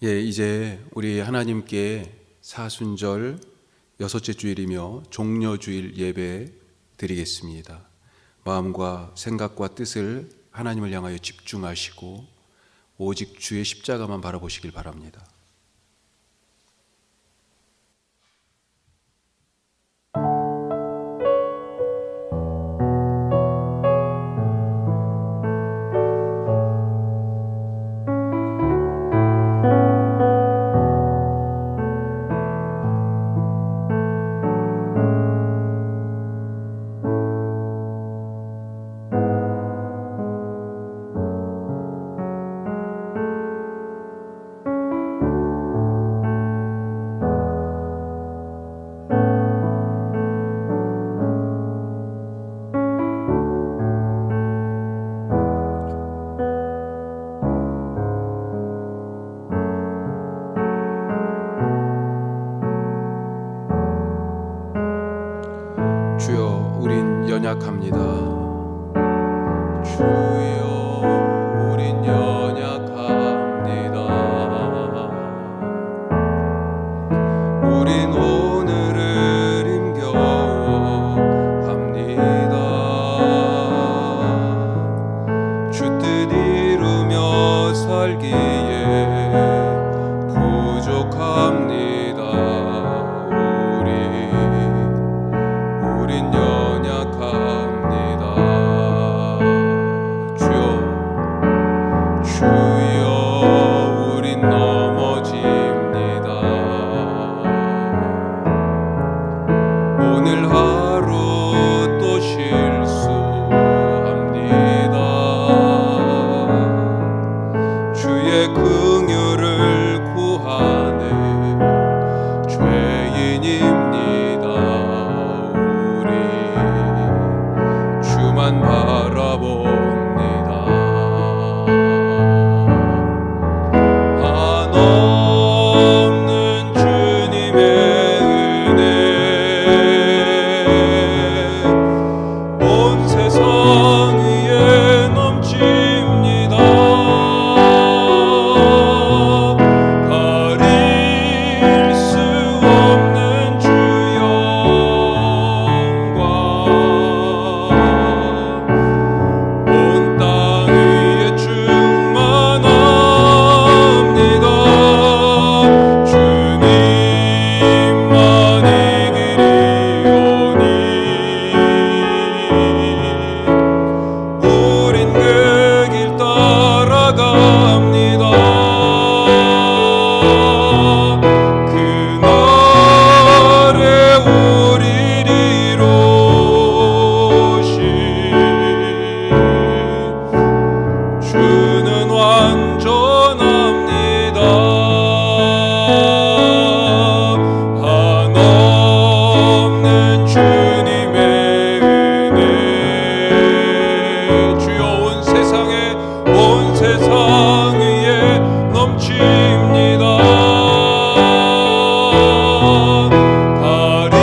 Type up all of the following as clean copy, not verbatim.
이제 우리 하나님께 사순절 여섯째 주일이며 종려주일 예배 드리겠습니다. 마음과 생각과 뜻을 하나님을 향하여 집중하시고 오직 주의 십자가만 바라보시길 바랍니다. 주여, 우린 연약합니다. 주여, 우린 연약합니다. 우린 오늘을 힘겨워합니다. 주 뜻 이루며 살기에 부족합니다. 우린 연약합니다. 주여, 우린 넘어집니다. 오늘 하루 또 실수합니다. 주의 긍휼을 구하네 죄인입니다. 주만 바라봅니다. 한없는 주님의 은혜 온 세상 위에 넘칩니다. 가릴 수 없는 주 영광 온 땅 위에 충만합니다. 주님만 이기리오니 우린 그 길 따라갑니다. 그날에 우리를 이루신 주는 완전합니다. 한없는 주님의 은혜 주여 온 세상 위에 넘칩니다. 가릴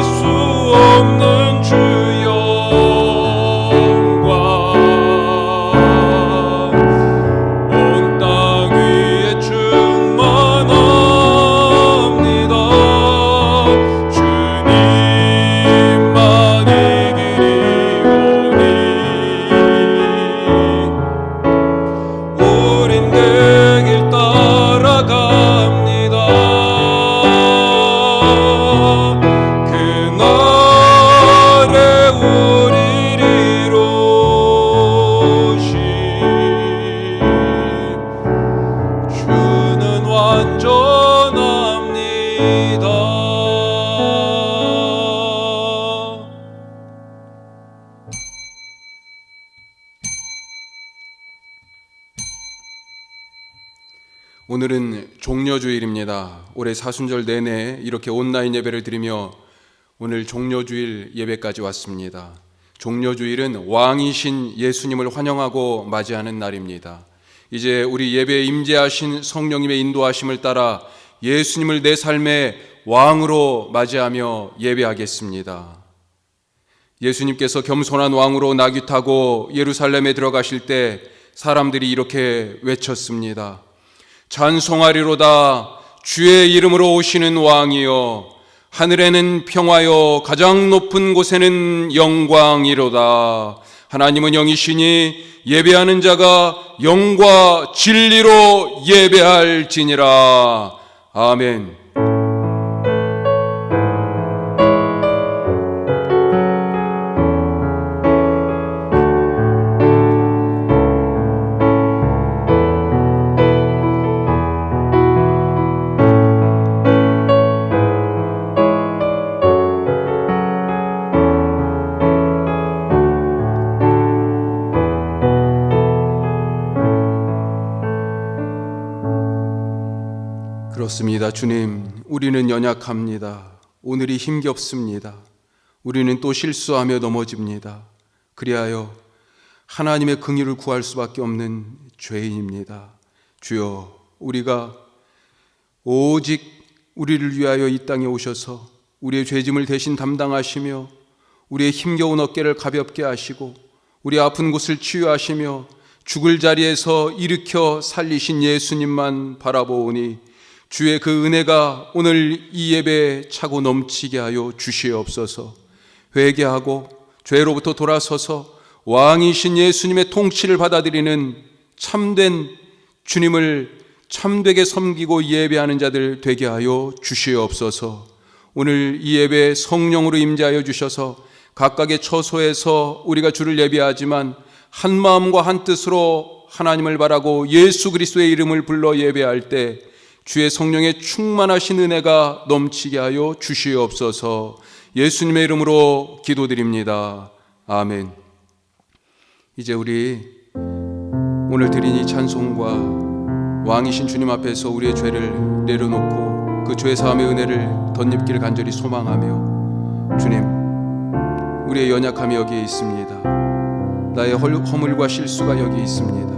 수 없는 주 영광 온 땅 위에 충만합니다. 주님만 이기리오니 우린 그 길 따라갑니다. 그날에 우리를 이루신 주는 완전합니다. 오늘은 종려주일입니다. 올해 사순절 내내 이렇게 온라인 예배를 드리며 오늘 종려주일 예배까지 왔습니다. 종려주일은 왕이신 예수님을 환영하고 맞이하는 날입니다. 이제 우리 예배에 임재하신 성령님의 인도하심을 따라 예수님을 내 삶의 왕으로 맞이하며 예배하겠습니다. 예수님께서 겸손한 왕으로 나귀 타고 예루살렘에 들어가실 때 사람들이 이렇게 외쳤습니다. 찬송하리로다. 주의 이름으로 오시는 왕이여, 하늘에는 평화여, 가장 높은 곳에는 영광이로다. 하나님은 영이시니 예배하는 자가 영과 진리로 예배할지니라. 아멘. 그렇습니다. 주님, 우리는 연약합니다. 오늘이 힘겹습니다. 우리는 또 실수하며 넘어집니다. 그리하여 하나님의 긍휼을 구할 수밖에 없는 죄인입니다. 주여, 우리가 오직 우리를 위하여 이 땅에 오셔서 우리의 죄짐을 대신 담당하시며 우리의 힘겨운 어깨를 가볍게 하시고 우리 아픈 곳을 치유하시며 죽을 자리에서 일으켜 살리신 예수님만 바라보오니 주의 그 은혜가 오늘 이 예배에 차고 넘치게 하여 주시옵소서. 회개하고 죄로부터 돌아서서 왕이신 예수님의 통치를 받아들이는 참된 주님을 참되게 섬기고 예배하는 자들 되게 하여 주시옵소서. 오늘 이 예배에 성령으로 임재하여 주셔서 각각의 처소에서 우리가 주를 예배하지만 한 마음과 한 뜻으로 하나님을 바라고 예수 그리스도의 이름을 불러 예배할 때 주의 성령의 충만하신 은혜가 넘치게 하여 주시옵소서. 예수님의 이름으로 기도드립니다. 아멘. 이제 우리 오늘 드린 이 찬송과 왕이신 주님 앞에서 우리의 죄를 내려놓고 그 죄 사함의 은혜를 덧입기를 간절히 소망하며, 주님, 우리의 연약함이 여기에 있습니다. 나의 허물과 실수가 여기 있습니다.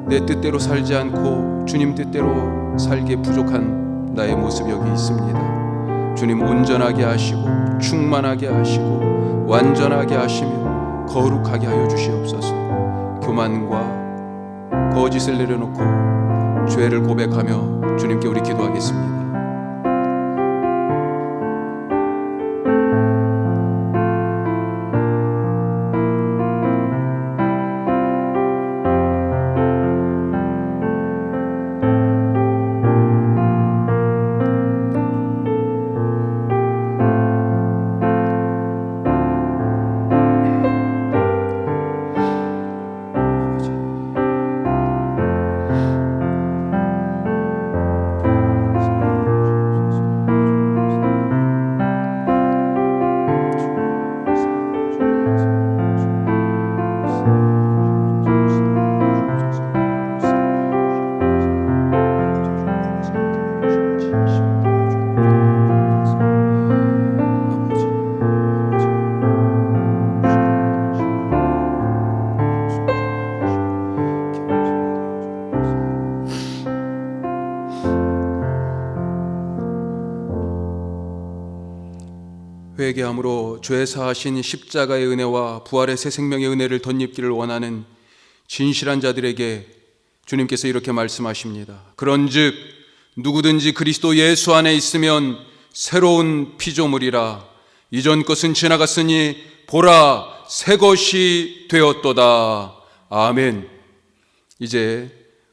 내 뜻대로 살지 않고 주님 뜻대로 살기에 부족한 나의 모습 여기 있습니다. 주님, 온전하게 하시고 충만하게 하시고 완전하게 하시며 거룩하게 하여 주시옵소서. 교만과 거짓을 내려놓고 죄를 고백하며 주님께 우리 기도하겠습니다. 회개함으로 죄 사하신 십자가의 은혜와 부활의 새 생명의 은혜를 덧입기를 원하는 진실한 자들에게 주님께서 이렇게 말씀하십니다. 그런즉 누구든지 그리스도 예수 안에 있으면 새로운 피조물이라. 이전 것은 지나갔으니 보라, 새 것이 되었도다. 아멘. 이제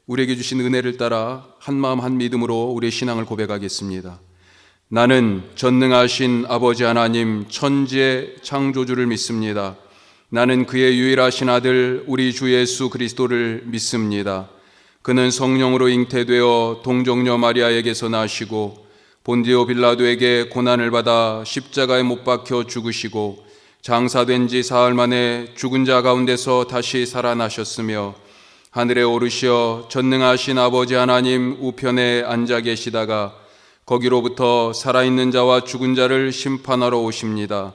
우리에게 주신 은혜를 따라 한마음 한믿음으로 우리의 신앙을 고백하겠습니다. 나는 전능하신 아버지 하나님 천지의 창조주를 믿습니다. 나는 그의 유일하신 아들 우리 주 예수 그리스도를 믿습니다. 그는 성령으로 잉태되어 동정녀 마리아에게서 나시고 본디오 빌라도에게 고난을 받아 십자가에 못 박혀 죽으시고 장사된 지 사흘 만에 죽은 자 가운데서 다시 살아나셨으며 하늘에 오르시어 전능하신 아버지 하나님 우편에 앉아 계시다가 거기로부터 살아있는 자와 죽은 자를 심판하러 오십니다.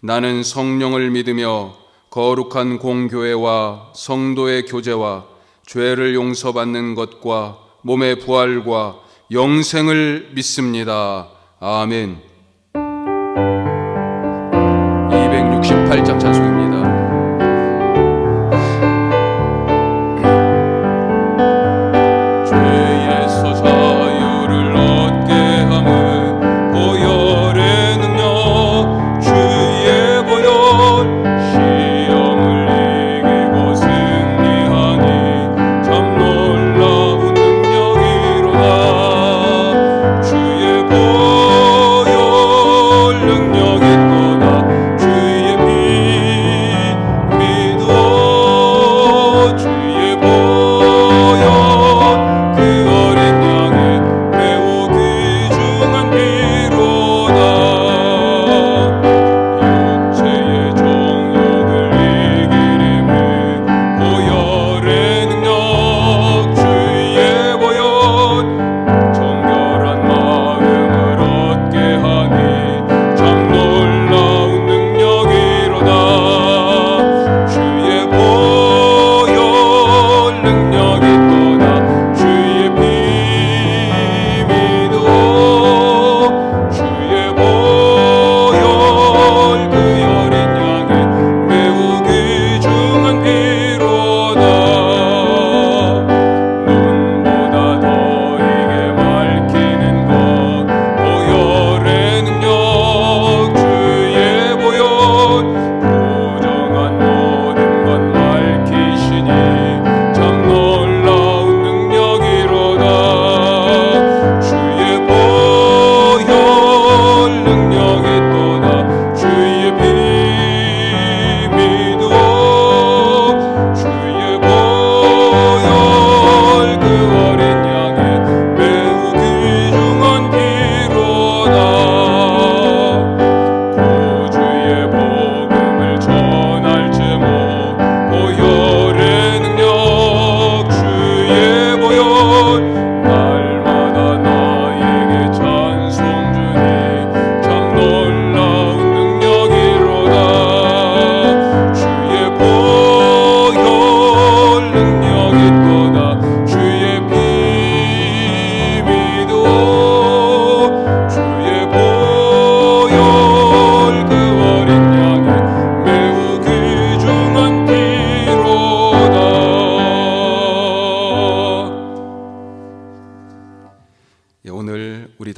나는 성령을 믿으며 거룩한 공교회와 성도의 교제와 죄를 용서받는 것과 몸의 부활과 영생을 믿습니다. 아멘. 268장 찬송입니다. 죄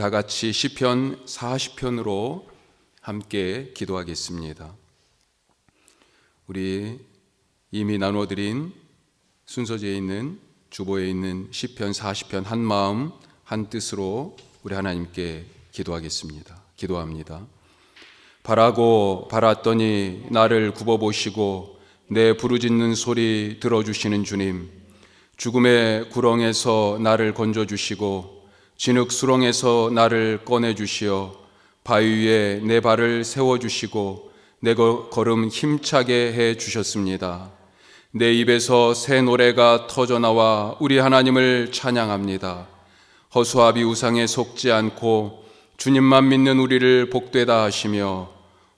다 같이 시편 40편으로 함께 기도하겠습니다. 우리 이미 나눠드린 순서지에 있는 주보에 있는 시편 40편 한 마음 한 뜻으로 우리 하나님께 기도합니다. 바라고 바랐더니 나를 굽어보시고 내 부르짖는 소리 들어주시는 주님, 죽음의 구렁에서 나를 건져주시고 진흙 수렁에서 나를 꺼내주시어 바위 위에 내 발을 세워주시고 내 걸음 힘차게 해주셨습니다. 내 입에서 새 노래가 터져나와 우리 하나님을 찬양합니다. 허수아비 우상에 속지 않고 주님만 믿는 우리를 복되다 하시며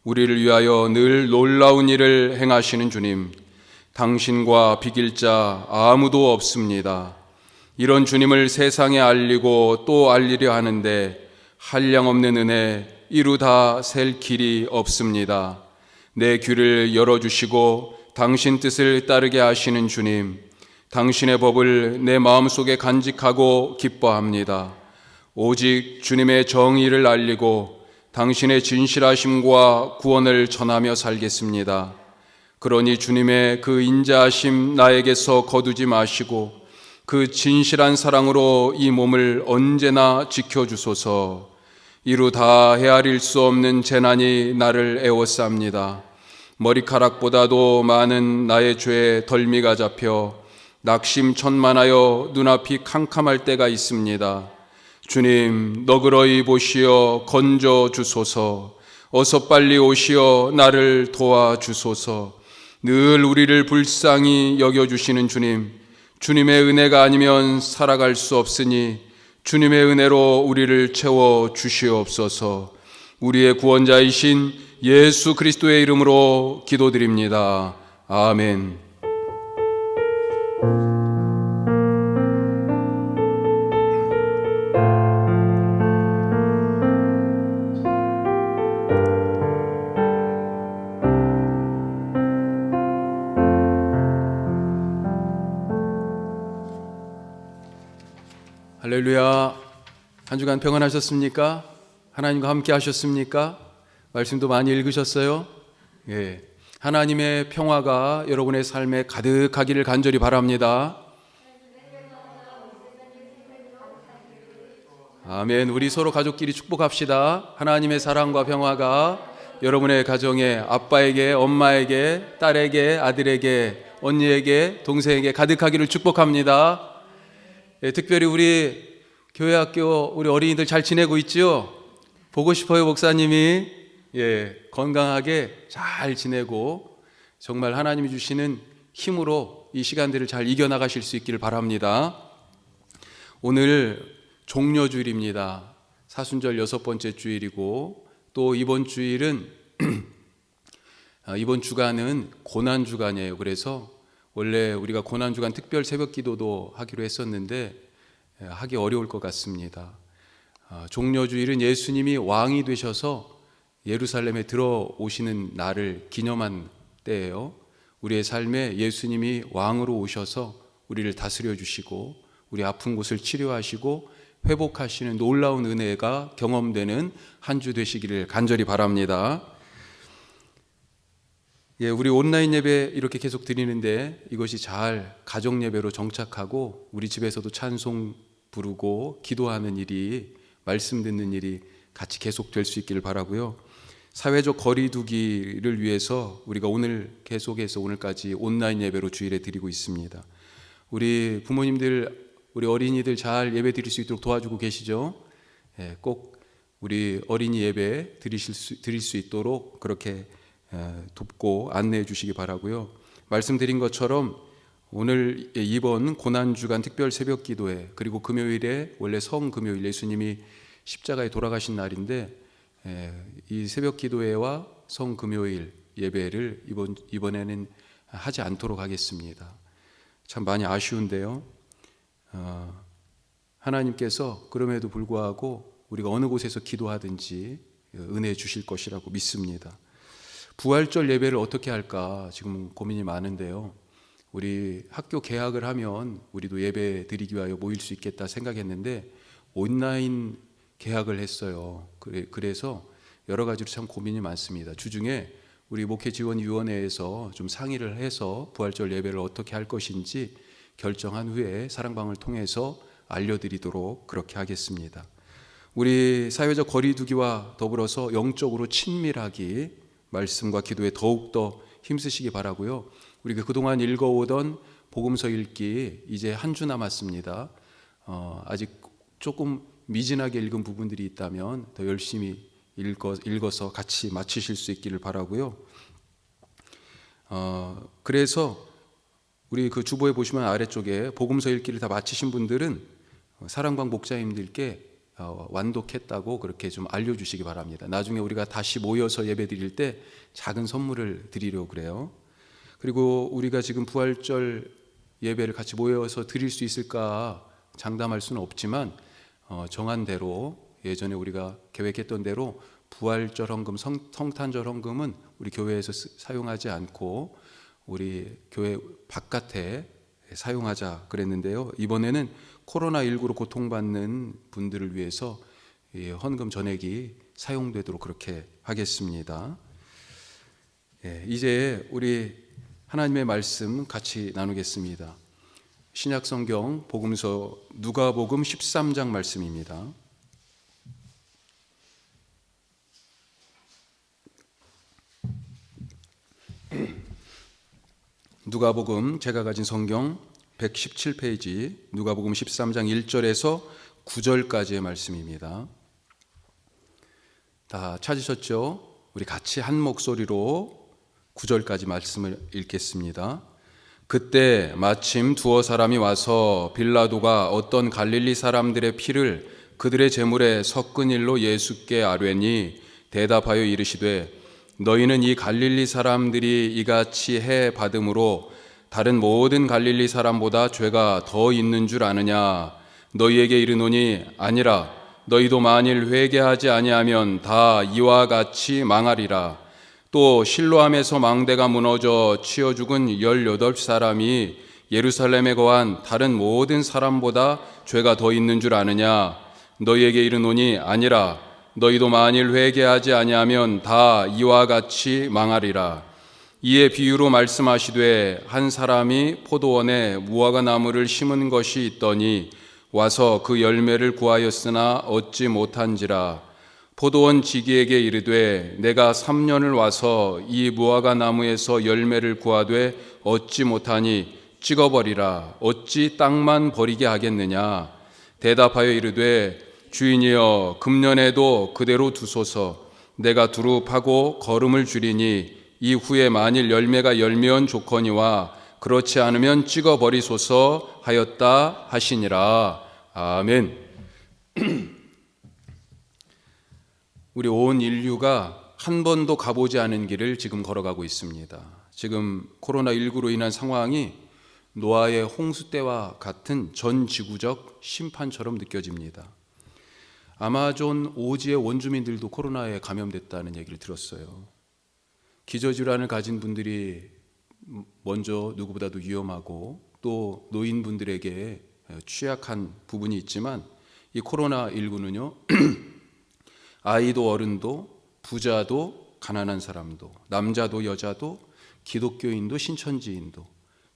우리를 위하여 늘 놀라운 일을 행하시는 주님, 당신과 비길 자 아무도 없습니다. 이런 주님을 세상에 알리고 또 알리려 하는데 한량없는 은혜 이루다 셀 길이 없습니다. 내 귀를 열어주시고 당신 뜻을 따르게 하시는 주님, 당신의 법을 내 마음속에 간직하고 기뻐합니다. 오직 주님의 정의를 알리고 당신의 진실하심과 구원을 전하며 살겠습니다. 그러니 주님의 그 인자하심 나에게서 거두지 마시고 그 진실한 사랑으로 이 몸을 언제나 지켜주소서. 이루 다 헤아릴 수 없는 재난이 나를 애워쌉니다. 머리카락보다도 많은 나의 죄에 덜미가 잡혀 낙심천만하여 눈앞이 캄캄할 때가 있습니다. 주님, 너그러이 보시어 건져 주소서. 어서 빨리 오시어 나를 도와주소서. 늘 우리를 불쌍히 여겨주시는 주님, 주님의 은혜가 아니면 살아갈 수 없으니 주님의 은혜로 우리를 채워 주시옵소서. 우리의 구원자이신 예수 그리스도의 이름으로 기도드립니다. 아멘. 할렐루야. 한 주간 평안하셨습니까? 하나님과 함께 하셨습니까? 말씀도 많이 읽으셨어요? 예. 하나님의 평화가 여러분의 삶에 가득하기를 간절히 바랍니다. 아멘. 우리 서로 가족끼리 축복합시다. 하나님의 사랑과 평화가 여러분의 가정에 아빠에게, 엄마에게, 딸에게, 아들에게, 언니에게, 동생에게 가득하기를 축복합니다. 예, 특별히 우리 교회 학교 우리 어린이들 잘 지내고 있죠? 보고 싶어요, 목사님이. 예, 건강하게 잘 지내고 정말 하나님이 주시는 힘으로 이 시간들을 잘 이겨나가실 수 있기를 바랍니다. 오늘 종려주일입니다. 사순절 6번째 주일이고 또 이번 주일은 이번 주간은 고난주간이에요. 그래서 원래 우리가 고난주간 특별 새벽기도도 하기로 했었는데 하기 어려울 것 같습니다. 종려주일은 예수님이 왕이 되셔서 예루살렘에 들어오시는 날을 기념한 때예요. 우리의 삶에 예수님이 왕으로 오셔서 우리를 다스려 주시고 우리 아픈 곳을 치료하시고 회복하시는 놀라운 은혜가 경험되는 한 주 되시기를 간절히 바랍니다. 예, 우리 온라인 예배 이렇게 계속 드리는데 이것이 잘 가정 예배로 정착하고 우리 집에서도 찬송 부르고 기도하는 일이, 말씀 듣는 일이 같이 계속될 수 있기를 바라고요. 사회적 거리두기를 위해서 우리가 오늘 계속해서 오늘까지 온라인 예배로 주일에 드리고 있습니다. 우리 부모님들, 우리 어린이들 잘 예배 드릴 수 있도록 도와주고 계시죠? 예, 꼭 우리 어린이 예배 드릴 수 있도록 그렇게 돕고 안내해 주시기 바라고요. 말씀드린 것처럼 오늘 이번 고난주간 특별 새벽 기도회 그리고 금요일에 원래 성금요일 예수님이 십자가에 돌아가신 날인데 이 새벽 기도회와 성금요일 예배를 이번에는 하지 않도록 하겠습니다. 참 많이 아쉬운데요. 하나님께서 그럼에도 불구하고 우리가 어느 곳에서 기도하든지 은혜 주실 것이라고 믿습니다. 부활절 예배를 어떻게 할까 지금 고민이 많은데요. 우리 학교 개학을 하면 우리도 예배 드리기 위하여 모일 수 있겠다 생각했는데 온라인 계약을 했어요. 그래서 여러 가지로 참 고민이 많습니다. 주중에 우리 목회지원위원회에서 좀 상의를 해서 부활절 예배를 어떻게 할 것인지 결정한 후에 사랑방을 통해서 알려드리도록 그렇게 하겠습니다. 우리 사회적 거리두기와 더불어서 영적으로 친밀하기, 말씀과 기도에 더욱더 힘쓰시기 바라고요. 우리가 그동안 읽어오던 복음서 읽기 이제 한 주 남았습니다. 아직 조금 미진하게 읽은 부분들이 있다면 더 열심히 읽어서 같이 마치실 수 있기를 바라고요. 그래서 우리 그 주보에 보시면 아래쪽에 복음서 읽기를 다 마치신 분들은 사랑방 목자님들께 완독했다고 그렇게 좀 알려주시기 바랍니다. 나중에 우리가 다시 모여서 예배 드릴 때 작은 선물을 드리려고 그래요. 그리고 우리가 지금 부활절 예배를 같이 모여서 드릴 수 있을까 장담할 수는 없지만 정한 대로 예전에 우리가 계획했던 대로 부활절 헌금, 성탄절 헌금은 우리 교회에서 사용하지 않고 우리 교회 바깥에 사용하자 그랬는데요. 이번에는 코로나19로 고통받는 분들을 위해서 헌금 전액이 사용되도록 그렇게 하겠습니다. 이제 우리 하나님의 말씀 같이 나누겠습니다. 신약성경 복음서 누가복음 13장 말씀입니다. 누가복음 제가 가진 성경 117페이지 누가복음 13장 1절에서 9절까지의 말씀입니다. 다 찾으셨죠? 우리 같이 한 목소리로 9절까지 말씀을 읽겠습니다. 그때 마침 두어 사람이 와서 빌라도가 어떤 갈릴리 사람들의 피를 그들의 제물에 섞은 일로 예수께 아뢰니 대답하여 이르시되 너희는 이 갈릴리 사람들이 이같이 해 받음으로 다른 모든 갈릴리 사람보다 죄가 더 있는 줄 아느냐? 너희에게 이르노니 아니라. 너희도 만일 회개하지 아니하면 다 이와 같이 망하리라. 또 실로암에서 망대가 무너져 치어 죽은 18사람이 예루살렘에 거한 다른 모든 사람보다 죄가 더 있는 줄 아느냐? 너희에게 이르노니 아니라. 너희도 만일 회개하지 아니하면 다 이와 같이 망하리라. 이에 비유로 말씀하시되 한 사람이 포도원에 무화과 나무를 심은 것이 있더니 와서 그 열매를 구하였으나 얻지 못한지라. 포도원 지기에게 이르되 내가 3년을 와서 이 무화과 나무에서 열매를 구하되 얻지 못하니 찍어버리라. 어찌 땅만 버리게 하겠느냐? 대답하여 이르되 주인이여 금년에도 그대로 두소서. 내가 두루 파고 거름을 줄이니 이후에 만일 열매가 열면 좋거니와 그렇지 않으면 찍어버리소서 하였다 하시니라. 아멘. 우리 온 인류가 한 번도 가보지 않은 길을 지금 걸어가고 있습니다. 지금 코로나19로 인한 상황이 노아의 홍수 때와 같은 전 지구적 심판처럼 느껴집니다. 아마존 오지의 원주민들도 코로나에 감염됐다는 얘기를 들었어요. 기저질환을 가진 분들이 먼저 누구보다도 위험하고 또 노인분들에게 취약한 부분이 있지만 이 코로나19는요 아이도 어른도 부자도 가난한 사람도 남자도 여자도 기독교인도 신천지인도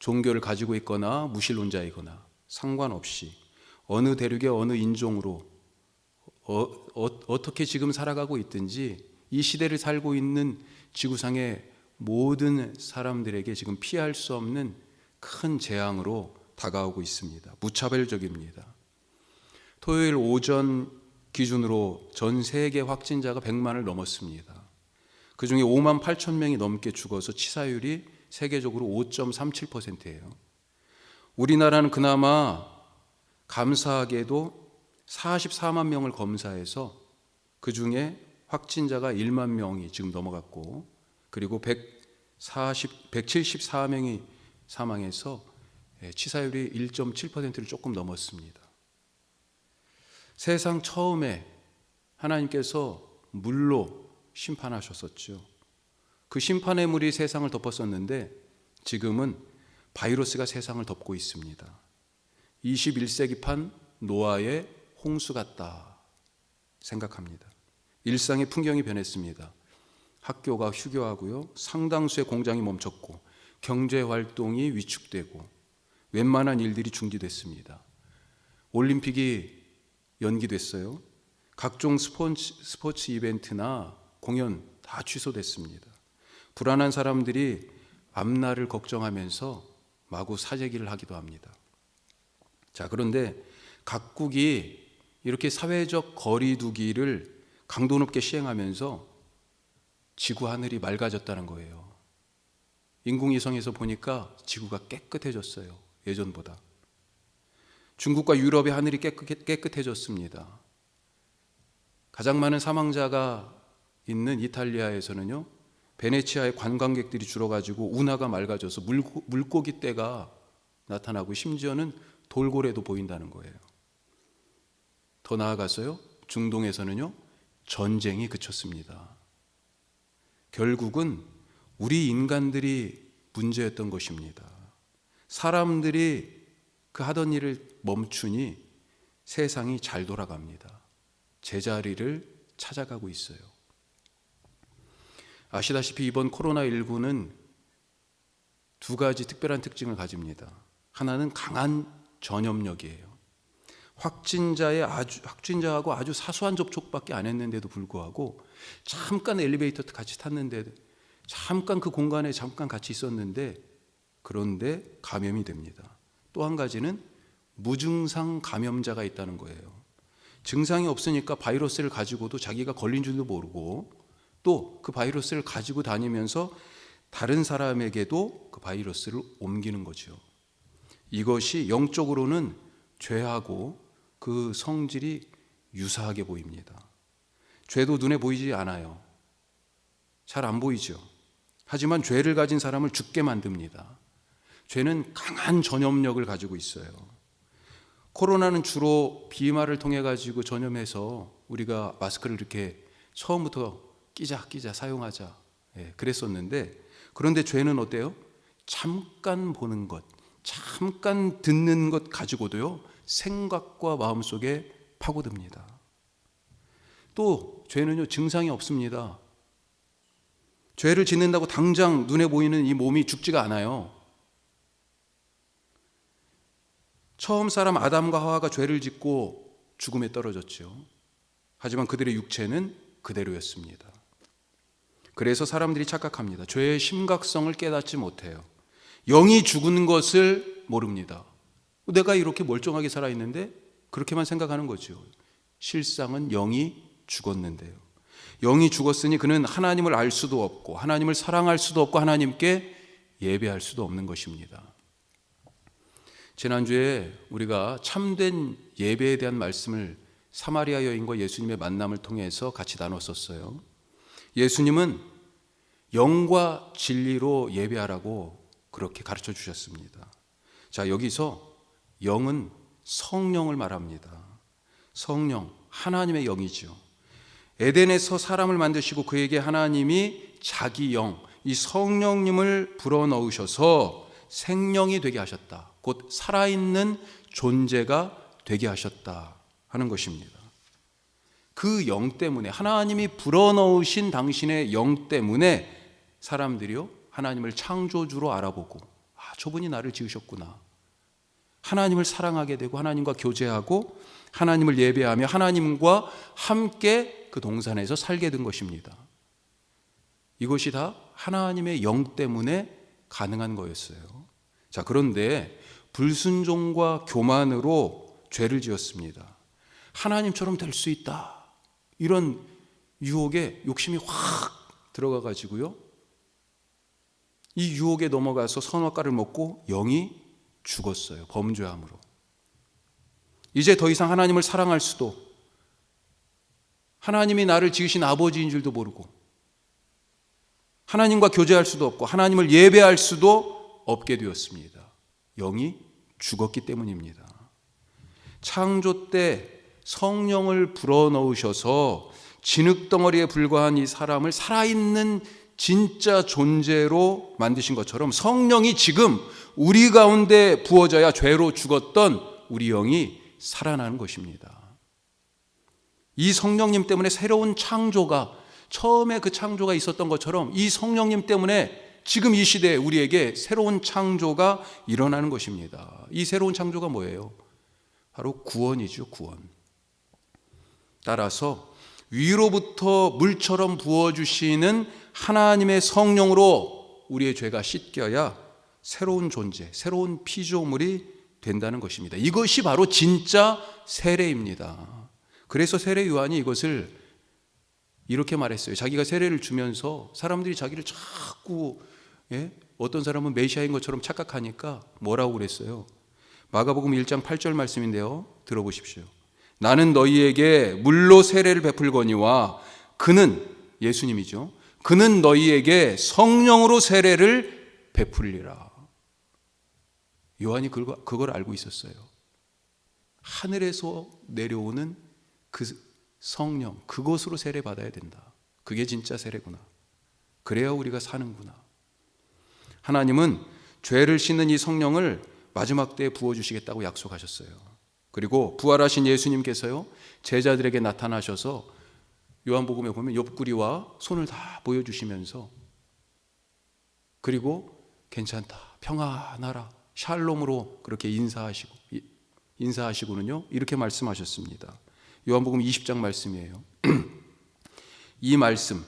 종교를 가지고 있거나 무신론자이거나 상관없이 어느 대륙의 어느 인종으로 어떻게 지금 살아가고 있든지 이 시대를 살고 있는 지구상의 모든 사람들에게 지금 피할 수 없는 큰 재앙으로 다가오고 있습니다. 무차별적입니다. 토요일 오전 기준으로 전 세계 확진자가 100만을 넘었습니다. 그 중에 5만 8천 명이 넘게 죽어서 치사율이 세계적으로 5.37%예요. 우리나라는 그나마 감사하게도 44만 명을 검사해서 그 중에 확진자가 1만 명이 지금 넘어갔고 그리고 174명이 사망해서 치사율이 1.7%를 조금 넘었습니다. 세상 처음에 하나님께서 물로 심판하셨었죠. 그 심판의 물이 세상을 덮었었는데 지금은 바이러스가 세상을 덮고 있습니다. 21세기판 노아의 홍수 같다. 생각합니다. 일상의 풍경이 변했습니다. 학교가 휴교하고요. 상당수의 공장이 멈췄고 경제 활동이 위축되고 웬만한 일들이 중지됐습니다. 올림픽이 연기됐어요. 각종 스포츠 이벤트나 공연 다 취소됐습니다. 불안한 사람들이 앞날을 걱정하면서 마구 사재기를 하기도 합니다. 자, 그런데 각국이 이렇게 사회적 거리 두기를 강도 높게 시행하면서 지구 하늘이 맑아졌다는 거예요. 인공위성에서 보니까 지구가 깨끗해졌어요. 예전보다. 중국과 유럽의 하늘이 깨끗해졌습니다. 가장 많은 사망자가 있는 이탈리아에서는요, 베네치아의 관광객들이 줄어가지고 운하가 맑아져서 물고기 떼가 나타나고 심지어는 돌고래도 보인다는 거예요. 더 나아가서요, 중동에서는요, 전쟁이 그쳤습니다. 결국은 우리 인간들이 문제였던 것입니다. 사람들이 그 하던 일을 멈추니 세상이 잘 돌아갑니다. 제자리를 찾아가고 있어요. 아시다시피 이번 코로나19는 두 가지 특별한 특징을 가집니다. 하나는 강한 전염력이에요. 확진자하고 아주 사소한 접촉밖에 안 했는데도 불구하고 잠깐 엘리베이터 같이 탔는데 잠깐 그 공간에 잠깐 같이 있었는데 그런데 감염이 됩니다. 또 한 가지는 무증상 감염자가 있다는 거예요. 증상이 없으니까 바이러스를 가지고도 자기가 걸린 줄도 모르고 또 그 바이러스를 가지고 다니면서 다른 사람에게도 그 바이러스를 옮기는 거죠. 이것이 영적으로는 죄하고 그 성질이 유사하게 보입니다. 죄도 눈에 보이지 않아요. 잘 안 보이죠. 하지만 죄를 가진 사람을 죽게 만듭니다. 죄는 강한 전염력을 가지고 있어요. 코로나는 주로 비말을 통해 가지고 전염해서 우리가 마스크를 이렇게 처음부터 끼자 사용하자 그랬었는데, 그런데 죄는 어때요? 잠깐 보는 것, 잠깐 듣는 것 가지고도요 생각과 마음속에 파고듭니다. 또 죄는요 증상이 없습니다. 죄를 짓는다고 당장 눈에 보이는 이 몸이 죽지가 않아요. 처음 사람 아담과 하와가 죄를 짓고 죽음에 떨어졌죠. 하지만 그들의 육체는 그대로였습니다. 그래서 사람들이 착각합니다. 죄의 심각성을 깨닫지 못해요. 영이 죽은 것을 모릅니다. 내가 이렇게 멀쩡하게 살아있는데 그렇게만 생각하는 거죠. 실상은 영이 죽었는데요. 영이 죽었으니 그는 하나님을 알 수도 없고 하나님을 사랑할 수도 없고 하나님께 예배할 수도 없는 것입니다. 지난주에 우리가 참된 예배에 대한 말씀을 사마리아 여인과 예수님의 만남을 통해서 같이 나눴었어요. 예수님은 영과 진리로 예배하라고 그렇게 가르쳐 주셨습니다. 자, 여기서 영은 성령을 말합니다. 성령, 하나님의 영이죠. 에덴에서 사람을 만드시고 그에게 하나님이 자기 영, 이 성령님을 불어넣으셔서 생명이 되게 하셨다. 곧 살아있는 존재가 되게 하셨다 하는 것입니다. 그 영 때문에, 하나님이 불어넣으신 당신의 영 때문에 사람들이요 하나님을 창조주로 알아보고 저분이 나를 지으셨구나, 하나님을 사랑하게 되고 하나님과 교제하고 하나님을 예배하며 하나님과 함께 그 동산에서 살게 된 것입니다. 이것이 다 하나님의 영 때문에 가능한 거였어요. 자, 그런데 불순종과 교만으로 죄를 지었습니다. 하나님처럼 될 수 있다, 이런 유혹에 욕심이 확 들어가 가지고요 이 유혹에 넘어가서 선악과를 먹고 영이 죽었어요. 범죄함으로. 이제 더 이상 하나님을 사랑할 수도, 하나님이 나를 지으신 아버지인 줄도 모르고 하나님과 교제할 수도 없고 하나님을 예배할 수도 없게 되었습니다. 영이 죽었기 때문입니다. 창조 때 성령을 불어넣으셔서 진흙덩어리에 불과한 이 사람을 살아있는 진짜 존재로 만드신 것처럼 성령이 지금 우리 가운데 부어져야 죄로 죽었던 우리 영이 살아나는 것입니다. 이 성령님 때문에 새로운 창조가, 처음에 그 창조가 있었던 것처럼 이 성령님 때문에 지금 이 시대에 우리에게 새로운 창조가 일어나는 것입니다. 이 새로운 창조가 뭐예요? 바로 구원이죠, 구원. 따라서 위로부터 물처럼 부어주시는 하나님의 성령으로 우리의 죄가 씻겨야 새로운 존재, 새로운 피조물이 된다는 것입니다. 이것이 바로 진짜 세례입니다. 그래서 세례 요한이 이것을 이렇게 말했어요. 자기가 세례를 주면서 사람들이 자기를 자꾸 어떤 사람은 메시아인 것처럼 착각하니까 뭐라고 그랬어요? 마가복음 1장 8절 말씀인데요, 들어보십시오. 나는 너희에게 물로 세례를 베풀거니와 그는, 예수님이죠, 그는 너희에게 성령으로 세례를 베풀리라. 요한이 그걸 알고 있었어요. 하늘에서 내려오는 그 성령, 그것으로 세례 받아야 된다. 그게 진짜 세례구나. 그래야 우리가 사는구나. 하나님은 죄를 씻는 이 성령을 마지막 때에 부어주시겠다고 약속하셨어요. 그리고 부활하신 예수님께서요, 제자들에게 나타나셔서 요한복음에 보면 옆구리와 손을 다 보여주시면서, 그리고 괜찮다, 평안하라, 샬롬으로 그렇게 인사하시고는요 이렇게 말씀하셨습니다. 요한복음 20장 말씀이에요. 이 말씀,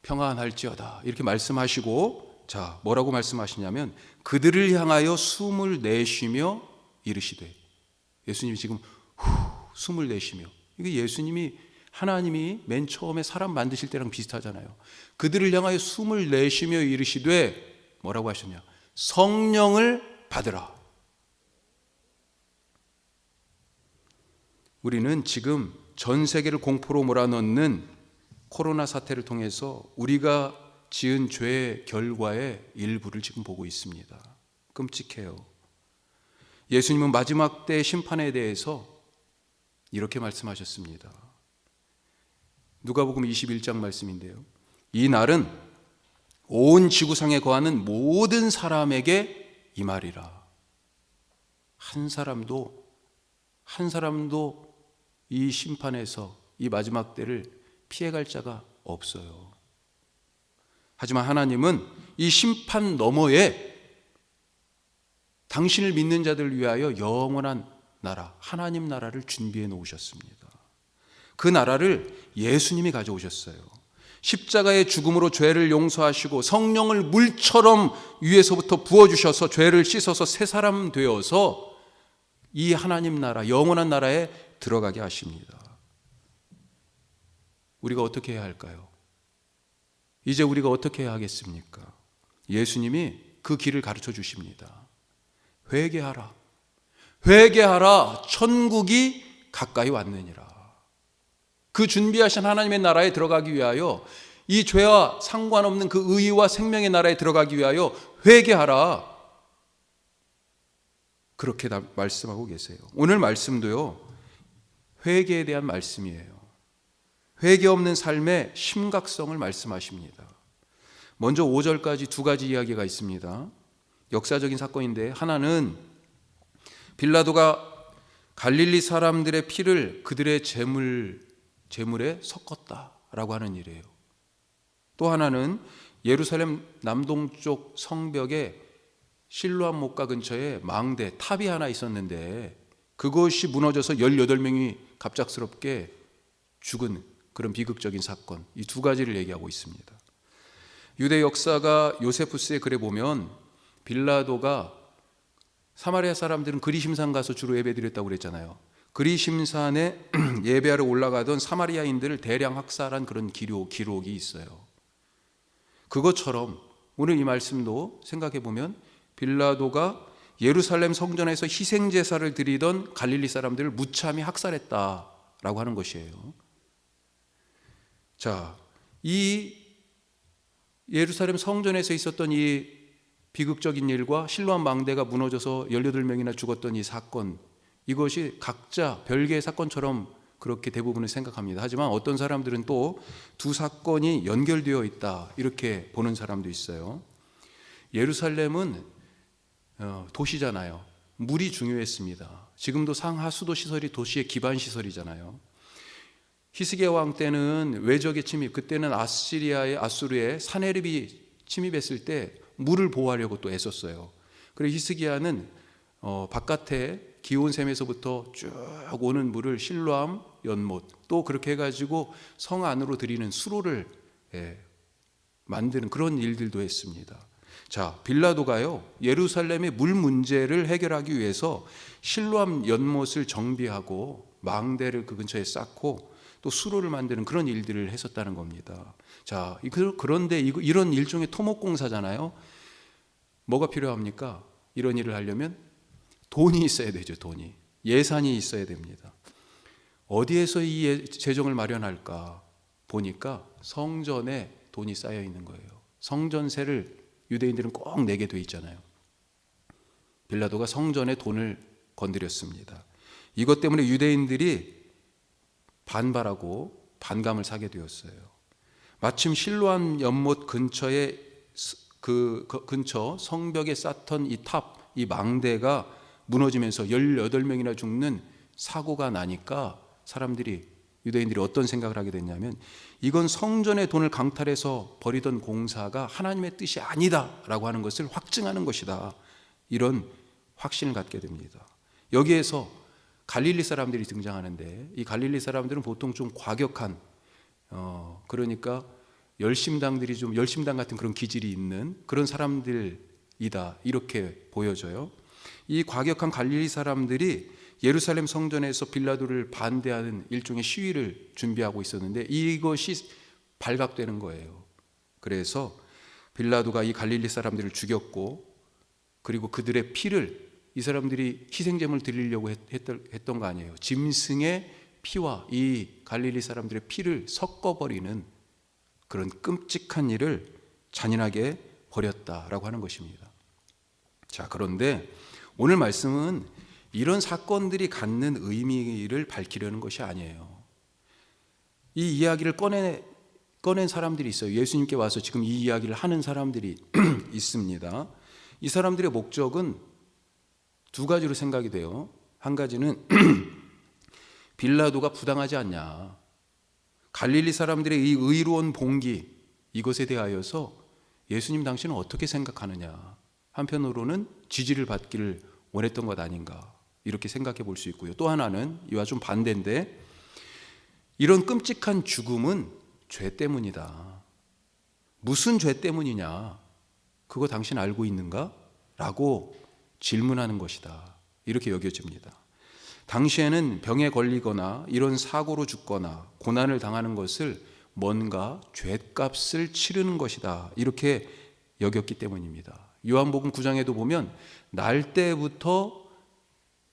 평안할지어다, 이렇게 말씀하시고, 자, 뭐라고 말씀하시냐면 그들을 향하여 숨을 내쉬며 이르시되, 예수님이 지금 숨을 내쉬며, 이게 예수님이, 하나님이 맨 처음에 사람 만드실 때랑 비슷하잖아요. 그들을 향하여 숨을 내쉬며 이르시되 뭐라고 하셨냐? 성령을 받으라. 우리는 지금 전 세계를 공포로 몰아넣는 코로나 사태를 통해서 우리가 지은 죄의 결과의 일부를 지금 보고 있습니다. 끔찍해요. 예수님은 마지막 때 심판에 대해서 이렇게 말씀하셨습니다. 누가복음 21장 말씀인데요, 이 날은 온 지구상에 거하는 모든 사람에게 임하리라. 한 사람도 이 심판에서, 이 마지막 때를 피해갈 자가 없어요. 하지만 하나님은 이 심판 너머에 당신을 믿는 자들을 위하여 영원한 나라, 하나님 나라를 준비해 놓으셨습니다. 그 나라를 예수님이 가져오셨어요. 십자가의 죽음으로 죄를 용서하시고 성령을 물처럼 위에서부터 부어주셔서 죄를 씻어서 새 사람 되어서 이 하나님 나라, 영원한 나라에 들어가게 하십니다. 우리가 어떻게 해야 할까요? 이제 우리가 어떻게 해야 하겠습니까? 예수님이 그 길을 가르쳐 주십니다. 회개하라, 회개하라, 천국이 가까이 왔느니라. 그 준비하신 하나님의 나라에 들어가기 위하여, 이 죄와 상관없는 그 의와 생명의 나라에 들어가기 위하여 회개하라, 그렇게 말씀하고 계세요. 오늘 말씀도요, 회개에 대한 말씀이에요. 회개 없는 삶의 심각성을 말씀하십니다. 먼저 5절까지 두 가지 이야기가 있습니다. 역사적인 사건인데, 하나는 빌라도가 갈릴리 사람들의 피를 그들의 제물에 섞었다라고 하는 일이에요. 또 하나는 예루살렘 남동쪽 성벽에 실로암 목가 근처에 망대, 탑이 하나 있었는데 그것이 무너져서 18명이 갑작스럽게 죽은 그런 비극적인 사건, 이 두 가지를 얘기하고 있습니다. 유대 역사가 요세푸스의 글에 보면 빌라도가, 사마리아 사람들은 그리심산 가서 주로 예배드렸다고 그랬잖아요. 그리심산에 예배하러 올라가던 사마리아인들을 대량 학살한 그런 기록이 있어요. 그것처럼 오늘 이 말씀도 생각해 보면 빌라도가 예루살렘 성전에서 희생제사를 드리던 갈릴리 사람들을 무참히 학살했다라고 하는 것이에요. 자, 이 예루살렘 성전에서 있었던 이 비극적인 일과 실로암 망대가 무너져서 18명이나 죽었던 이 사건, 이것이 각자 별개의 사건처럼 그렇게 대부분은 생각합니다. 하지만 어떤 사람들은 또 두 사건이 연결되어 있다, 이렇게 보는 사람도 있어요. 예루살렘은 도시잖아요. 물이 중요했습니다. 지금도 상하수도 시설이 도시의 기반 시설이잖아요. 히스기야 왕 때는 외적의 침입, 그때는 아수르의 사네립이 침입했을 때 물을 보호하려고 또 애썼어요. 그래서 히스기야는 바깥에 기온샘에서부터 쭉 오는 물을 실로암, 연못, 또 그렇게 해가지고 성 안으로 들이는 수로를 만드는 그런 일들도 했습니다. 자, 빌라도가요, 예루살렘의 물 문제를 해결하기 위해서 실로암 연못을 정비하고 망대를 그 근처에 쌓고 또 수로를 만드는 그런 일들을 했었다는 겁니다. 자, 그런데 이런 일종의 토목공사잖아요. 뭐가 필요합니까? 이런 일을 하려면 돈이 있어야 되죠. 돈이, 예산이 있어야 됩니다. 어디에서 이 재정을 마련할까 보니까 성전에 돈이 쌓여 있는 거예요. 성전세를 유대인들은 꼭 내게 돼 있잖아요. 빌라도가 성전에 돈을 건드렸습니다. 이것 때문에 유대인들이 반발하고 반감을 사게 되었어요. 마침 실로암 연못 근처에 근처 성벽에 쌓던 이 탑, 이 망대가 무너지면서 18명이나 죽는 사고가 나니까 유대인들이 어떤 생각을 하게 됐냐면, 이건 성전의 돈을 강탈해서 벌이던 공사가 하나님의 뜻이 아니다라고 하는 것을 확증하는 것이다. 이런 확신을 갖게 됩니다. 여기에서 갈릴리 사람들이 등장하는데, 이 갈릴리 사람들은 보통 좀 과격한, 그러니까 열심당 같은 그런 기질이 있는 그런 사람들이다, 이렇게 보여져요. 이 과격한 갈릴리 사람들이 예루살렘 성전에서 빌라도를 반대하는 일종의 시위를 준비하고 있었는데 이것이 발각되는 거예요. 그래서 빌라도가 이 갈릴리 사람들을 죽였고, 그리고 그들의 피를, 이 사람들이 희생제물을 드리려고 했던 거 아니에요. 짐승의 피와 이 갈릴리 사람들의 피를 섞어버리는 그런 끔찍한 일을 잔인하게 벌였다라고 하는 것입니다. 자, 그런데 오늘 말씀은 이런 사건들이 갖는 의미를 밝히려는 것이 아니에요. 이 이야기를 꺼낸 사람들이 있어요. 예수님께 와서 지금 이 이야기를 하는 사람들이 있습니다. 이 사람들의 목적은 두 가지로 생각이 돼요. 한 가지는 빌라도가 부당하지 않냐, 갈릴리 사람들의 이 의로운 봉기, 이것에 대하여서 예수님 당신은 어떻게 생각하느냐, 한편으로는 지지를 받기를 원했던 것 아닌가, 이렇게 생각해 볼 수 있고요. 또 하나는 이와 좀 반대인데, 이런 끔찍한 죽음은 죄 때문이다. 무슨 죄 때문이냐, 그거 당신 알고 있는가? 라고 질문하는 것이다, 이렇게 여겨집니다. 당시에는 병에 걸리거나 이런 사고로 죽거나 고난을 당하는 것을 뭔가 죗값을 치르는 것이다, 이렇게 여겼기 때문입니다. 요한복음 9장에도 보면 날 때부터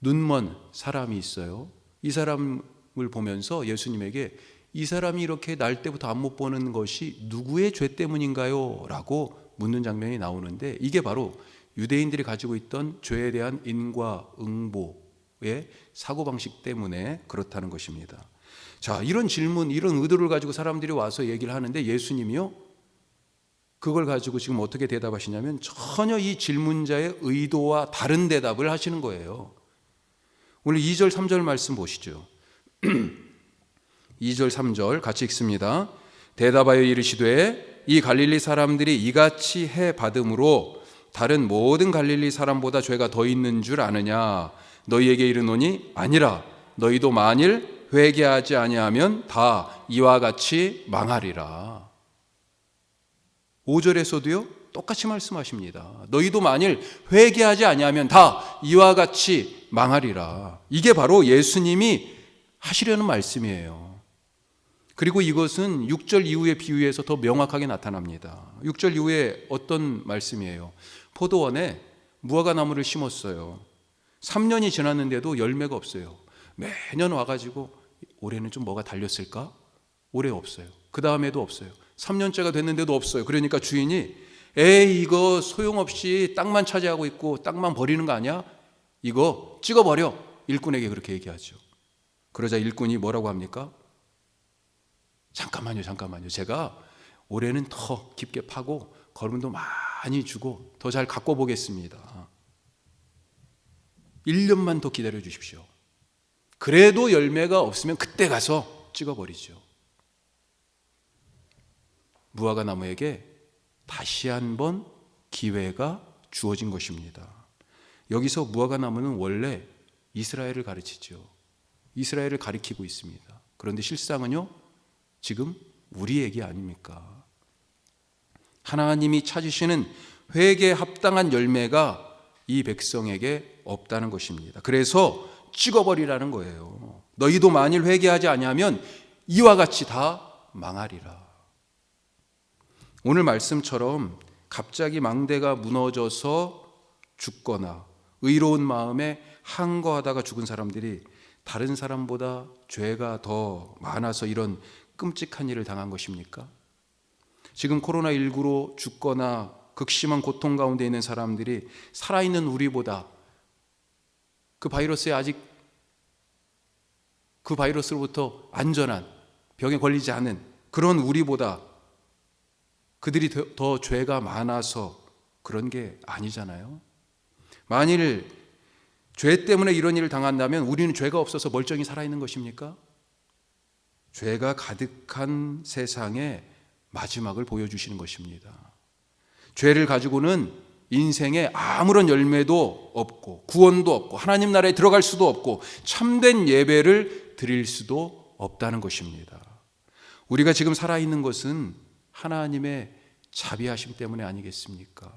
눈먼 사람이 있어요. 이 사람을 보면서 예수님에게 이 사람이 이렇게 날 때부터 안 못 보는 것이 누구의 죄 때문인가요? 라고 묻는 장면이 나오는데, 이게 바로 유대인들이 가지고 있던 죄에 대한 인과응보의 사고방식 때문에 그렇다는 것입니다. 자, 이런 질문, 이런 의도를 가지고 사람들이 와서 얘기를 하는데 예수님이요, 그걸 가지고 지금 어떻게 대답하시냐면 전혀 이 질문자의 의도와 다른 대답을 하시는 거예요. 오늘 2절 3절 말씀 보시죠. 2절 3절 같이 읽습니다. 대답하여 이르시되 이 갈릴리 사람들이 이같이 해 받음으로 다른 모든 갈릴리 사람보다 죄가 더 있는 줄 아느냐? 너희에게 이르노니 아니라. 너희도 만일 회개하지 아니하면 다 이와 같이 망하리라. 5절에서도요 똑같이 말씀하십니다. 너희도 만일 회개하지 아니하면 다 이와 같이 망하리라. 이게 바로 예수님이 하시려는 말씀이에요. 그리고 이것은 6절 이후의 비유에서 더 명확하게 나타납니다. 6절 이후에 어떤 말씀이에요? 포도원에 무화과 나무를 심었어요. 3년이 지났는데도 열매가 없어요. 매년 와가지고 올해는 좀 뭐가 달렸을까? 올해 없어요. 그 다음에도 없어요. 3년째가 됐는데도 없어요. 그러니까 주인이 에이, 이거 소용없이 땅만 차지하고 있고 땅만 버리는 거 아니야? 이거 찍어버려. 일꾼에게 그렇게 얘기하죠. 그러자 일꾼이 뭐라고 합니까? 잠깐만요. 제가 올해는 더 깊게 파고 거름도 많이 주고 더 잘 갖고 보겠습니다. 1년만 더 기다려 주십시오. 그래도 열매가 없으면 그때 가서 찍어버리죠. 무화과 나무에게 다시 한번 기회가 주어진 것입니다. 여기서 무화과 나무는 원래 이스라엘을 가르치죠. 이스라엘을 가리키고 있습니다. 그런데 실상은요, 지금 우리 얘기 아닙니까? 하나님이 찾으시는 회개에 합당한 열매가 이 백성에게 없다는 것입니다. 그래서 찍어버리라는 거예요. 너희도 만일 회개하지 아니하면 이와 같이 다 망하리라. 오늘 말씀처럼 갑자기 망대가 무너져서 죽거나 의로운 마음에 항거하다가 죽은 사람들이 다른 사람보다 죄가 더 많아서 이런 끔찍한 일을 당한 것입니까? 지금 코로나19로 죽거나 극심한 고통 가운데 있는 사람들이 살아있는 우리보다 그 바이러스로부터 안전한, 병에 걸리지 않은 그런 우리보다 그들이 더 죄가 많아서 그런 게 아니잖아요. 만일 죄 때문에 이런 일을 당한다면 우리는 죄가 없어서 멀쩡히 살아있는 것입니까? 죄가 가득한 세상의 마지막을 보여주시는 것입니다. 죄를 가지고는 인생에 아무런 열매도 없고 구원도 없고 하나님 나라에 들어갈 수도 없고 참된 예배를 드릴 수도 없다는 것입니다. 우리가 지금 살아있는 것은 하나님의 자비하심 때문에 아니겠습니까?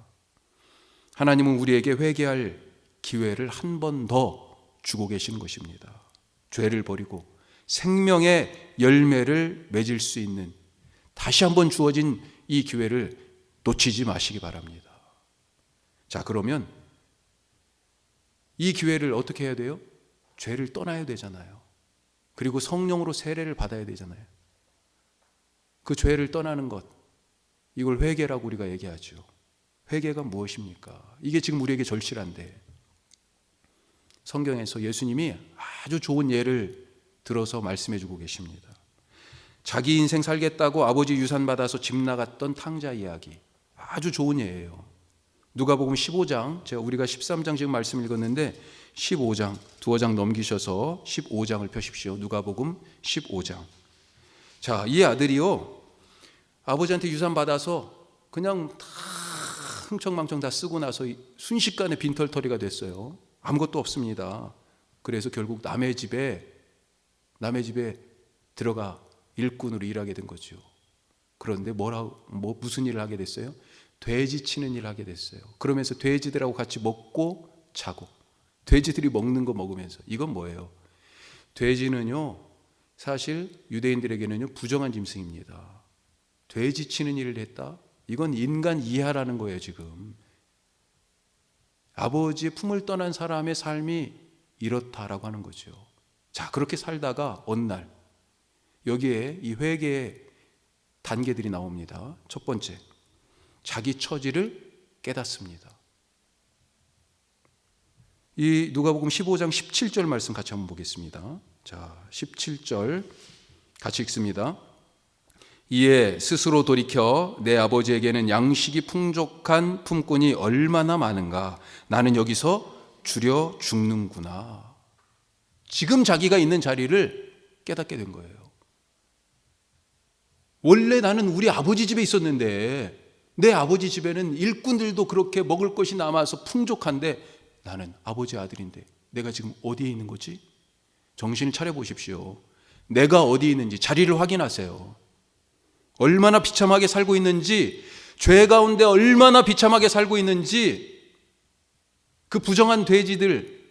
하나님은 우리에게 회개할 기회를 한 번 더 주고 계시는 것입니다. 죄를 버리고 생명의 열매를 맺을 수 있는 다시 한번 주어진 이 기회를 놓치지 마시기 바랍니다. 자, 그러면 이 기회를 어떻게 해야 돼요? 죄를 떠나야 되잖아요. 그리고 성령으로 세례를 받아야 되잖아요. 그 죄를 떠나는 것, 이걸 회개라고 우리가 얘기하죠. 회개가 무엇입니까? 이게 지금 우리에게 절실한데 성경에서 예수님이 아주 좋은 예를 들어서 말씀해 주고 계십니다. 자기 인생 살겠다고 아버지 유산 받아서 집 나갔던 탕자 이야기, 아주 좋은 예예요. 누가복음 15장, 우리가 13장 지금 말씀 읽었는데 15장, 두어 장 넘기셔서 15장을 펴십시오. 누가복음 15장. 자, 이 아들이요, 아버지한테 유산 받아서 그냥 다 흥청망청 다 쓰고 나서 순식간에 빈털터리가 됐어요. 아무것도 없습니다. 그래서 결국 남의 집에 들어가 일꾼으로 일하게 된 거죠. 그런데 무슨 일을 하게 됐어요? 돼지 치는 일을 하게 됐어요. 그러면서 돼지들하고 같이 먹고 자고, 돼지들이 먹는 거 먹으면서. 이건 뭐예요? 돼지는요, 사실 유대인들에게는요 부정한 짐승입니다. 돼지 치는 일을 했다? 이건 인간 이하라는 거예요. 지금 아버지의 품을 떠난 사람의 삶이 이렇다라고 하는 거죠. 자, 그렇게 살다가 어느 날 여기에 이 회개의 단계들이 나옵니다. 첫 번째, 자기 처지를 깨닫습니다. 이 누가복음 15장 17절 말씀 같이 한번 보겠습니다. 자, 17절 같이 읽습니다. 이에 스스로 돌이켜 내 아버지에게는 양식이 풍족한 품꾼이 얼마나 많은가, 나는 여기서 줄여 죽는구나. 지금 자기가 있는 자리를 깨닫게 된 거예요. 원래 나는 우리 아버지 집에 있었는데 내 아버지 집에는 일꾼들도 그렇게 먹을 것이 남아서 풍족한데 나는 아버지 아들인데 내가 지금 어디에 있는 거지? 정신을 차려보십시오. 내가 어디에 있는지 자리를 확인하세요. 얼마나 비참하게 살고 있는지, 죄 가운데 얼마나 비참하게 살고 있는지, 그 부정한 돼지들,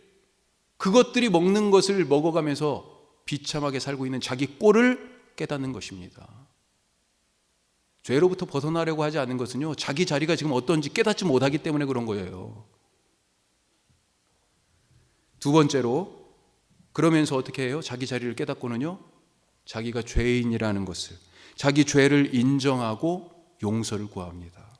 그것들이 먹는 것을 먹어가면서 비참하게 살고 있는 자기 꼴을 깨닫는 것입니다. 죄로부터 벗어나려고 하지 않은 것은요, 자기 자리가 지금 어떤지 깨닫지 못하기 때문에 그런 거예요. 두 번째로, 그러면서 어떻게 해요? 자기 자리를 깨닫고는요, 자기가 죄인이라는 것을, 자기 죄를 인정하고 용서를 구합니다.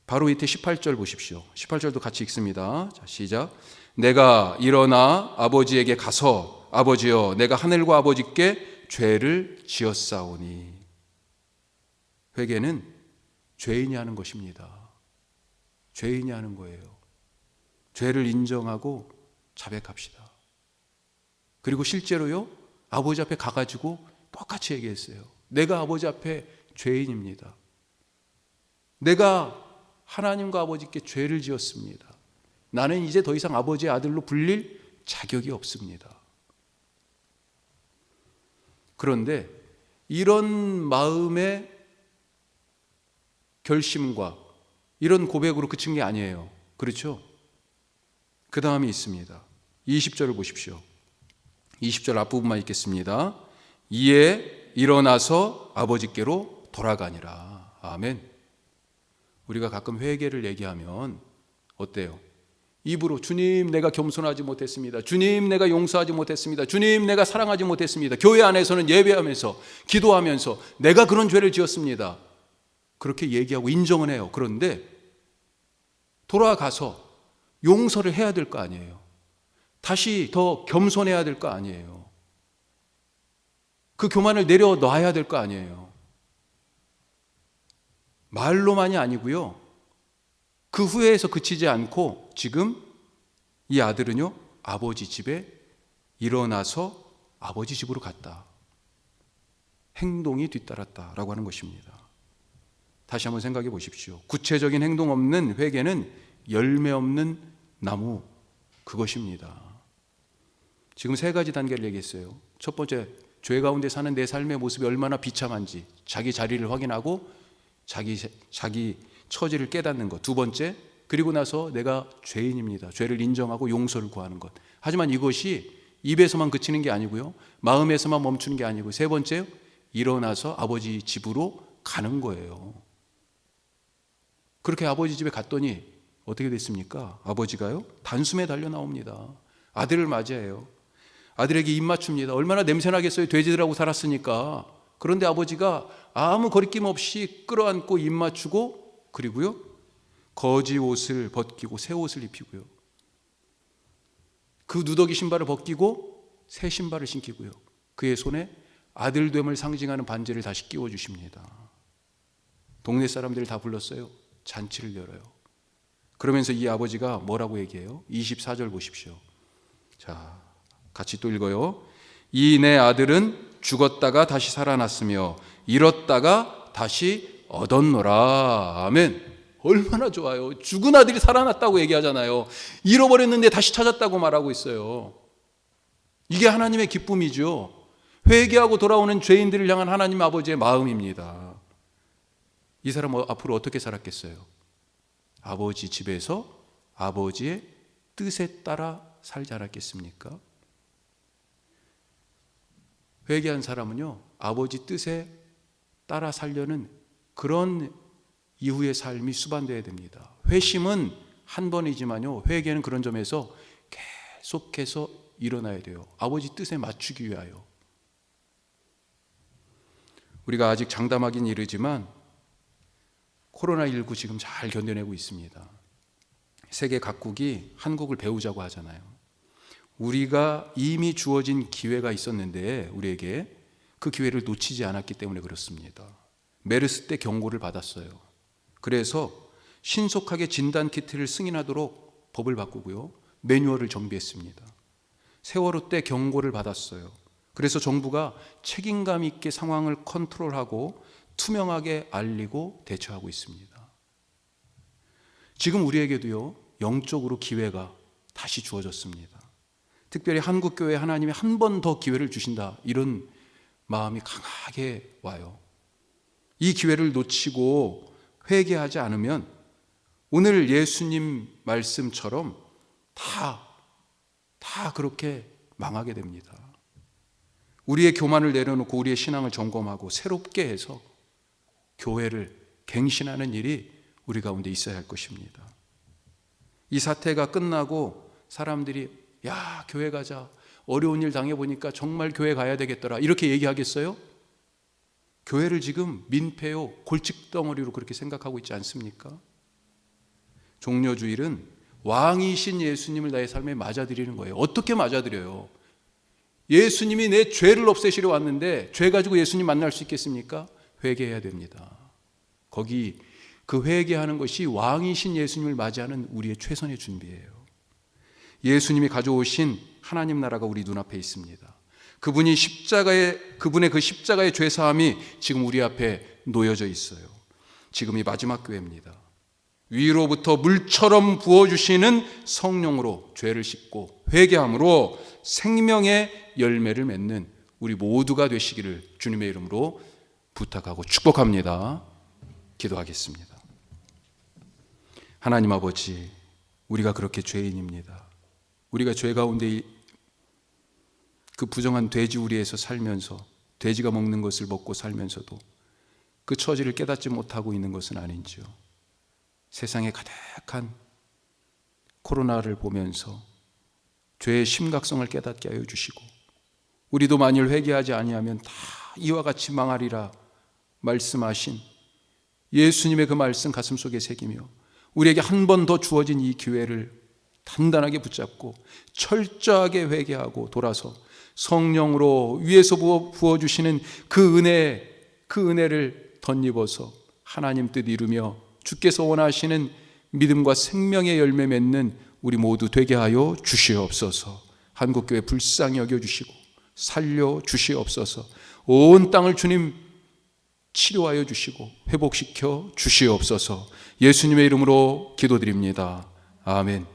바로 밑에 18절 보십시오. 18절도 같이 읽습니다. 자, 시작. 내가 일어나 아버지에게 가서 아버지여, 내가 하늘과 아버지께 죄를 지었사오니. 회개는 죄인이 하는 것입니다. 죄인이 하는 거예요. 죄를 인정하고 자백합시다. 그리고 실제로요, 아버지 앞에 가가지고 똑같이 얘기했어요. 내가 아버지 앞에 죄인입니다. 내가 하나님과 아버지께 죄를 지었습니다. 나는 이제 더 이상 아버지의 아들로 불릴 자격이 없습니다. 그런데 이런 마음의 결심과 이런 고백으로 그친 게 아니에요. 그렇죠? 그 다음이 있습니다. 20절을 보십시오. 20절 앞부분만 읽겠습니다. 이에 일어나서 아버지께로 돌아가니라. 아멘. 우리가 가끔 회개를 얘기하면 어때요? 입으로 주님 내가 겸손하지 못했습니다. 주님 내가 용서하지 못했습니다. 주님 내가 사랑하지 못했습니다. 교회 안에서는 예배하면서 기도하면서 내가 그런 죄를 지었습니다. 그렇게 얘기하고 인정은 해요. 그런데 돌아가서 용서를 해야 될 거 아니에요. 다시 더 겸손해야 될 거 아니에요. 그 교만을 내려놔야 될 거 아니에요. 말로만이 아니고요. 그 후회에서 그치지 않고 지금 이 아들은요, 아버지 집에 일어나서 아버지 집으로 갔다. 행동이 뒤따랐다라고 하는 것입니다. 다시 한번 생각해 보십시오. 구체적인 행동 없는 회개는 열매 없는 나무, 그것입니다. 지금 세 가지 단계를 얘기했어요. 첫 번째, 죄 가운데 사는 내 삶의 모습이 얼마나 비참한지 자기 자리를 확인하고 자기 처지를 깨닫는 것. 두 번째, 그리고 나서 내가 죄인입니다. 죄를 인정하고 용서를 구하는 것. 하지만 이것이 입에서만 그치는 게 아니고요, 마음에서만 멈추는 게 아니고, 세 번째, 일어나서 아버지 집으로 가는 거예요. 그렇게 아버지 집에 갔더니 어떻게 됐습니까? 아버지가요, 단숨에 달려 나옵니다. 아들을 맞이해요. 아들에게 입 맞춥니다. 얼마나 냄새나겠어요. 돼지들하고 살았으니까. 그런데 아버지가 아무 거리낌 없이 끌어안고 입 맞추고, 그리고요, 거지 옷을 벗기고 새 옷을 입히고요, 그 누더기 신발을 벗기고 새 신발을 신기고요, 그의 손에 아들됨을 상징하는 반지를 다시 끼워주십니다. 동네 사람들을 다 불렀어요. 잔치를 열어요. 그러면서 이 아버지가 뭐라고 얘기해요? 24절 보십시오. 자, 같이 또 읽어요. 이 내 아들은 죽었다가 다시 살아났으며 잃었다가 다시 얻었노라. 아멘. 얼마나 좋아요. 죽은 아들이 살아났다고 얘기하잖아요. 잃어버렸는데 다시 찾았다고 말하고 있어요. 이게 하나님의 기쁨이죠. 회개하고 돌아오는 죄인들을 향한 하나님 아버지의 마음입니다. 이 사람은 앞으로 어떻게 살았겠어요? 아버지 집에서 아버지의 뜻에 따라 살지 않았겠습니까? 회개한 사람은요, 아버지 뜻에 따라 살려는 그런 이후의 삶이 수반되어야 됩니다. 회심은 한 번이지만요, 회개는 그런 점에서 계속해서 일어나야 돼요. 아버지 뜻에 맞추기 위하여. 우리가 아직 장담하긴 이르지만 코로나19 지금 잘 견뎌내고 있습니다. 세계 각국이 한국을 배우자고 하잖아요. 우리가 이미 주어진 기회가 있었는데 우리에게 그 기회를 놓치지 않았기 때문에 그렇습니다. 메르스 때 경고를 받았어요. 그래서 신속하게 진단키트를 승인하도록 법을 바꾸고요, 매뉴얼을 정비했습니다. 세월호 때 경고를 받았어요. 그래서 정부가 책임감 있게 상황을 컨트롤하고 투명하게 알리고 대처하고 있습니다. 지금 우리에게도요, 영적으로 기회가 다시 주어졌습니다. 특별히 한국교회에 하나님이 한 번 더 기회를 주신다, 이런 마음이 강하게 와요. 이 기회를 놓치고 회개하지 않으면 오늘 예수님 말씀처럼 다 그렇게 망하게 됩니다. 우리의 교만을 내려놓고 우리의 신앙을 점검하고 새롭게 해서 교회를 갱신하는 일이 우리 가운데 있어야 할 것입니다. 이 사태가 끝나고 사람들이 야, 교회 가자, 어려운 일 당해보니까 정말 교회 가야 되겠더라, 이렇게 얘기하겠어요? 교회를 지금 민폐요, 골칫덩어리로 그렇게 생각하고 있지 않습니까? 종려주일은 왕이신 예수님을 나의 삶에 맞아들이는 거예요. 어떻게 맞아들여요? 예수님이 내 죄를 없애시러 왔는데 죄 가지고 예수님 만날 수 있겠습니까? 회개해야 됩니다. 거기 그 회개하는 것이 왕이신 예수님을 맞이하는 우리의 최선의 준비예요. 예수님이 가져오신 하나님 나라가 우리 눈앞에 있습니다. 그분의 그 십자가의 죄사함이 지금 우리 앞에 놓여져 있어요. 지금이 마지막 교회입니다. 위로부터 물처럼 부어주시는 성령으로 죄를 씻고 회개함으로 생명의 열매를 맺는 우리 모두가 되시기를 주님의 이름으로 부탁하고 축복합니다. 기도하겠습니다. 하나님 아버지, 우리가 그렇게 죄인입니다. 우리가 죄 가운데 그 부정한 돼지우리에서 살면서 돼지가 먹는 것을 먹고 살면서도 그 처지를 깨닫지 못하고 있는 것은 아닌지요. 세상에 가득한 코로나를 보면서 죄의 심각성을 깨닫게 하여 주시고 우리도 만일 회개하지 아니하면 다 이와 같이 망하리라 말씀하신 예수님의 그 말씀 가슴속에 새기며 우리에게 한 번 더 주어진 이 기회를 단단하게 붙잡고 철저하게 회개하고 돌아서 성령으로 위에서 부어주시는 그 은혜를 덧입어서 하나님 뜻 이루며 주께서 원하시는 믿음과 생명의 열매 맺는 우리 모두 되게 하여 주시옵소서. 한국교회 불쌍히 여겨주시고 살려주시옵소서. 온 땅을 주님 치료하여 주시고 회복시켜 주시옵소서. 예수님의 이름으로 기도드립니다. 아멘.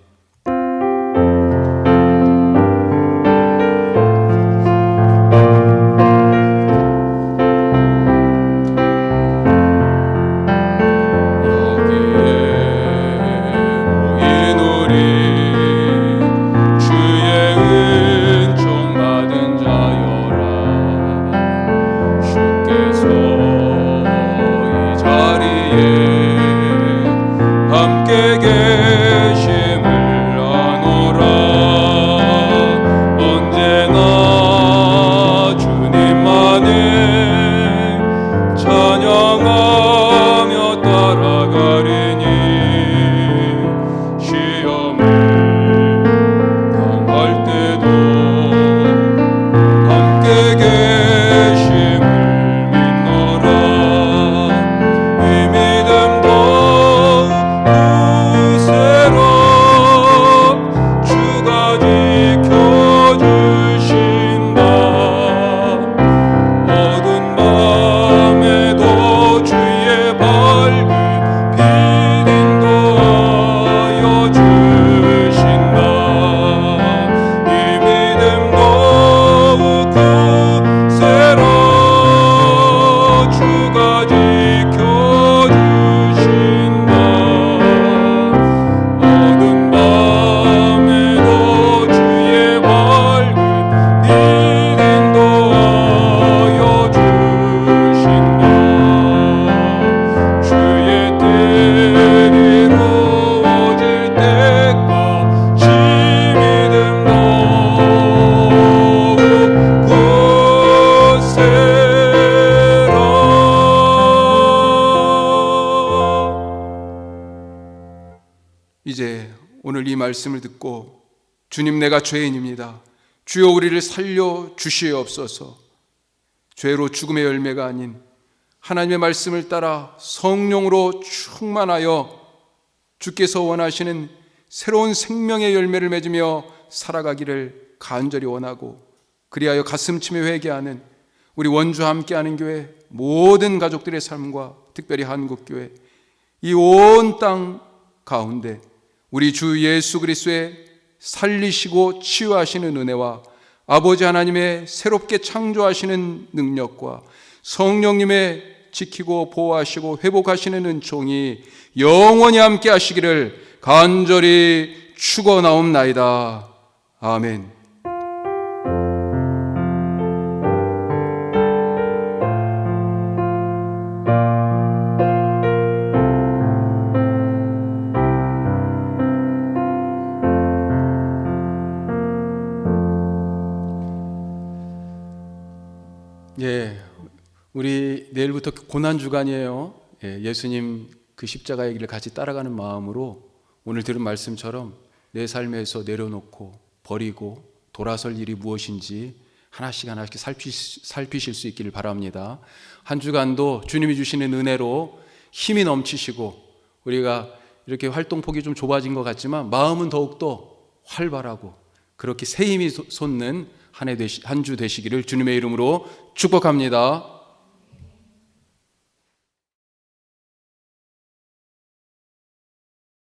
이제 오늘 이 말씀을 듣고 주님, 내가 죄인입니다. 주여 우리를 살려 주시옵소서. 죄로 죽음의 열매가 아닌 하나님의 말씀을 따라 성령으로 충만하여 주께서 원하시는 새로운 생명의 열매를 맺으며 살아가기를 간절히 원하고, 그리하여 가슴치며 회개하는 우리 원주와 함께하는 교회 모든 가족들의 삶과 특별히 한국교회, 이 온 땅 가운데 우리 주 예수 그리스도의 살리시고 치유하시는 은혜와 아버지 하나님의 새롭게 창조하시는 능력과 성령님의 지키고 보호하시고 회복하시는 은총이 영원히 함께 하시기를 간절히 축원하옵나이다. 아멘. 우리 내일부터 고난주간이에요. 예수님 그 십자가의 길을 같이 따라가는 마음으로 오늘 들은 말씀처럼 내 삶에서 내려놓고 버리고 돌아설 일이 무엇인지 하나씩 하나씩 살피실 수 있기를 바랍니다. 한 주간도 주님이 주시는 은혜로 힘이 넘치시고, 우리가 이렇게 활동폭이 좀 좁아진 것 같지만 마음은 더욱더 활발하고 그렇게 새 힘이 솟는 한 주 되시기를 주님의 이름으로 축복합니다.